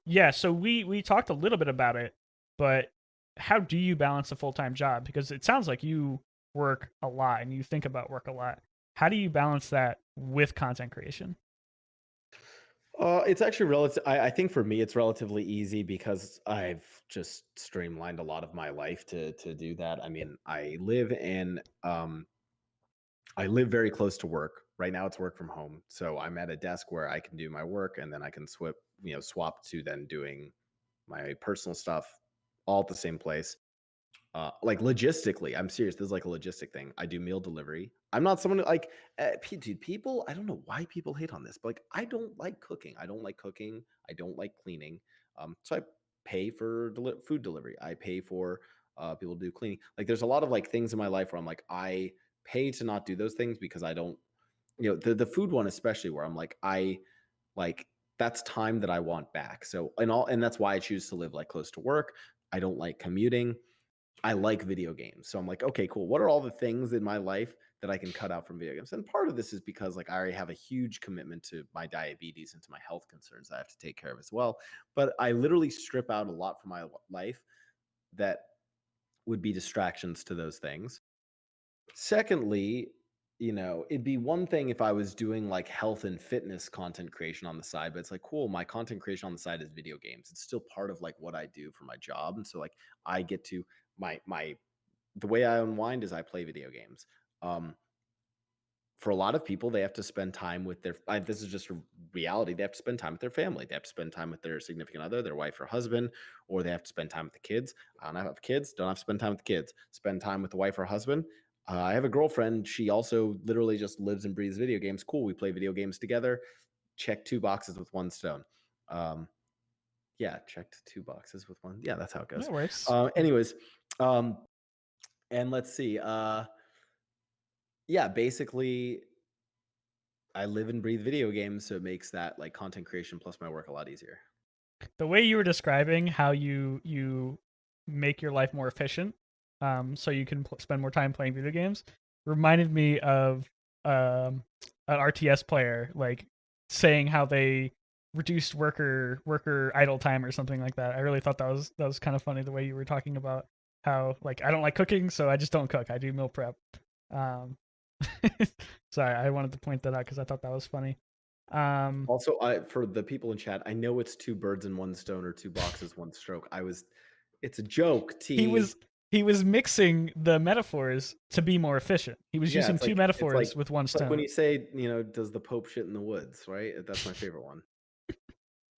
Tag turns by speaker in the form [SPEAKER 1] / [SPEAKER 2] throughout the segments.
[SPEAKER 1] Yeah, so we talked a little bit about it, but how do you balance a full-time job? Because it sounds like you work a lot and you think about work a lot. How do you balance that with content creation?
[SPEAKER 2] It's actually relative. I think for me, it's relatively easy because I've just streamlined a lot of my life to do that. I mean, I live very close to work. Right now, it's work from home, so I'm at a desk where I can do my work, and then I can swap to then doing my personal stuff all at the same place. Like logistically, I'm serious. This is like a logistic thing. I do meal delivery. I'm not someone who like, dude. People, I don't know why people hate on this, but like, I don't like cooking. I don't like cooking. I don't like cleaning. So I pay for food delivery. I pay for people to do cleaning. Like, there's a lot of like things in my life where I'm like, I pay to not do those things because I don't. The food one especially where I'm like, like that's time that I want back. So and that's why I choose to live like close to work. I don't like commuting. I like video games. So I'm like, okay, cool. What are all the things in my life that I can cut out from video games? And part of this is because like I already have a huge commitment to my diabetes and to my health concerns that I have to take care of as well. But I literally strip out a lot from my life that would be distractions to those things. Secondly, it'd be one thing if I was doing like health and fitness content creation on the side, but it's like, cool, my content creation on the side is video games. It's still part of like what I do for my job. And so like I get to my the way I unwind is I play video games. Um, for a lot of people, they have to spend time with this is just a reality. They have to spend time with their family. They have to spend time with their significant other, their wife or husband, or they have to spend time with the kids. I don't have kids, don't have to spend time with the kids. Spend time with the wife or husband. I have a girlfriend. She also literally just lives and breathes video games. Cool. We play video games together. Check two boxes with one stone. Um, yeah, checked two boxes with one. Yeah, that's how it goes.
[SPEAKER 1] That works.
[SPEAKER 2] Anyways, and let's see. Yeah, basically, I live and breathe video games, so it makes that like content creation plus my work a lot easier.
[SPEAKER 1] The way you were describing how you make your life more efficient, so you can spend more time playing video games, reminded me of an RTS player like saying how they reduced worker idle time or something like that. I really thought that was kind of funny the way you were talking about how like I don't like cooking, so I just don't cook. I do meal prep. Um, sorry, I wanted to point that out because I thought that was funny. Um,
[SPEAKER 2] Also, I for the people in chat, I know it's two birds in one stone or two boxes, one stroke. It's a joke,
[SPEAKER 1] he was
[SPEAKER 2] T.
[SPEAKER 1] he was mixing the metaphors to be more efficient. He was
[SPEAKER 2] Yeah,
[SPEAKER 1] using two metaphors with one
[SPEAKER 2] it's like when
[SPEAKER 1] stone.
[SPEAKER 2] you say, does the Pope shit in the woods, right? That's my favorite one.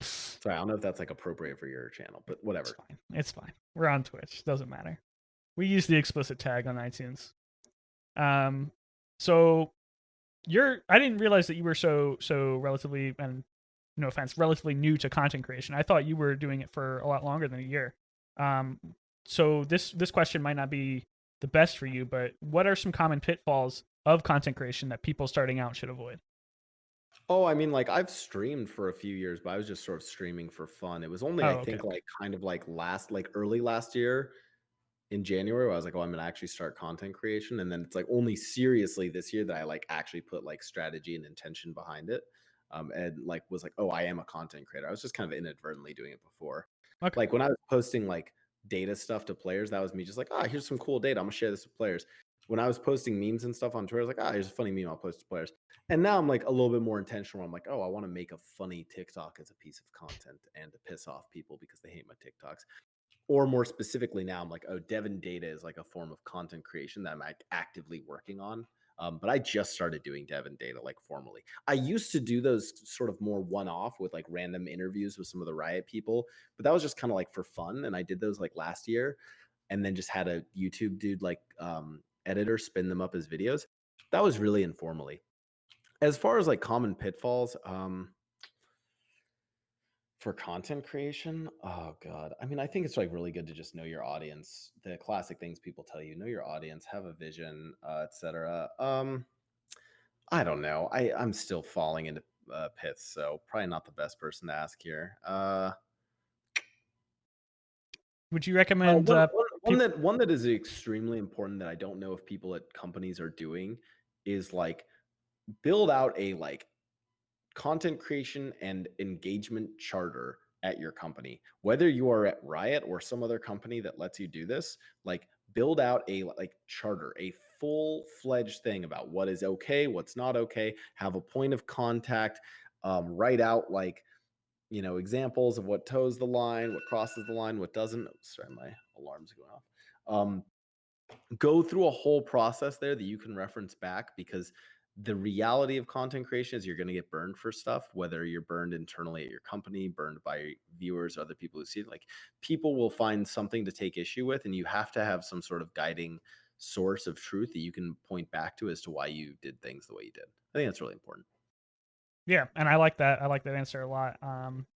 [SPEAKER 2] Sorry, I don't know if that's like appropriate for your channel, but
[SPEAKER 1] It's
[SPEAKER 2] whatever.
[SPEAKER 1] fine. It's fine. We're on Twitch. Doesn't matter. We use the explicit tag on iTunes. Um, so you're. I didn't realize that you were so relatively and no offense, relatively new to content creation. I thought you were doing it for a lot longer than a year. Um, so this question might not be the best for you, but what are some common pitfalls of content creation that people starting out should avoid?
[SPEAKER 2] Oh, I mean, like I've streamed for a few years, but I was just sort of streaming for fun. It was only, I
[SPEAKER 1] Oh, okay,
[SPEAKER 2] think,
[SPEAKER 1] okay.
[SPEAKER 2] like kind of like early last year in January, where I was like, "Oh, I'm gonna actually start content creation," and then it's like only seriously this year that I like actually put like strategy and intention behind it, and like was like, "Oh, I am a content creator." I was just kind of inadvertently doing it before.
[SPEAKER 1] Okay.
[SPEAKER 2] Like when I was posting like data stuff to players, that was me just like, "Ah, here's some cool data. I'm gonna share this with players." When I was posting memes and stuff on Twitter, I was like, "Ah, here's a funny meme. I'll post to players." And now I'm like a little bit more intentional. I'm like, "Oh, I want to make a funny TikTok as a piece of content and to piss off people because they hate my TikToks." Or more specifically now, I'm like, oh, Devon data is like a form of content creation that I'm like actively working on. But I just started doing Devon data like formally. I used to do those sort of more one off with like random interviews with some of the Riot people, but that was just kind of like for fun. And I did those like last year and then just had a YouTube dude like editor spin them up as videos. That was really informally. As far as like common pitfalls, for content creation? Oh god. I mean, I think it's like really good to just know your audience. The classic things people tell you, know your audience, have a vision, etc. I don't know. I'm still falling into pits, so probably not the best person to ask here.
[SPEAKER 1] Would you recommend people?
[SPEAKER 2] One that is extremely important that I don't know if people at companies are doing is like build out a like content creation and engagement charter at your company. Whether you are at Riot or some other company that lets you do this, like build out a like charter, a full-fledged thing about what is okay, what's not okay, have a point of contact, write out like, examples of what toes the line, what crosses the line, what doesn't. Oh, sorry, my alarm's going off. Go through a whole process there that you can reference back, because the reality of content creation is you're going to get burned for stuff, whether you're burned internally at your company, burned by viewers, other people who see it. Like, people will find something to take issue with, and you have to have some sort of guiding source of truth that you can point back to as to why you did things the way you did. I think that's really important.
[SPEAKER 1] Yeah, and I like that. I like that answer a lot.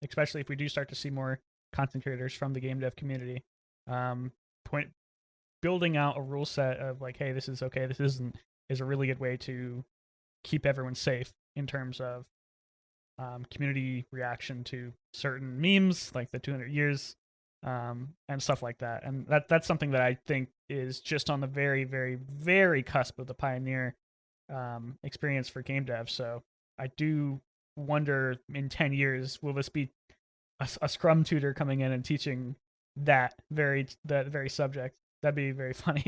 [SPEAKER 1] Especially if we do start to see more content creators from the game dev community. Um, point building out a rule set of like, hey, this is okay, this isn't, is a really good way to keep everyone safe in terms of community reaction to certain memes, like the 200 years, and stuff like that. And that's something that I think is just on the very, very, very cusp of the pioneer experience for game dev. So I do wonder, in 10 years, will this be a Scrum tutor coming in and teaching that very subject? That'd be very funny.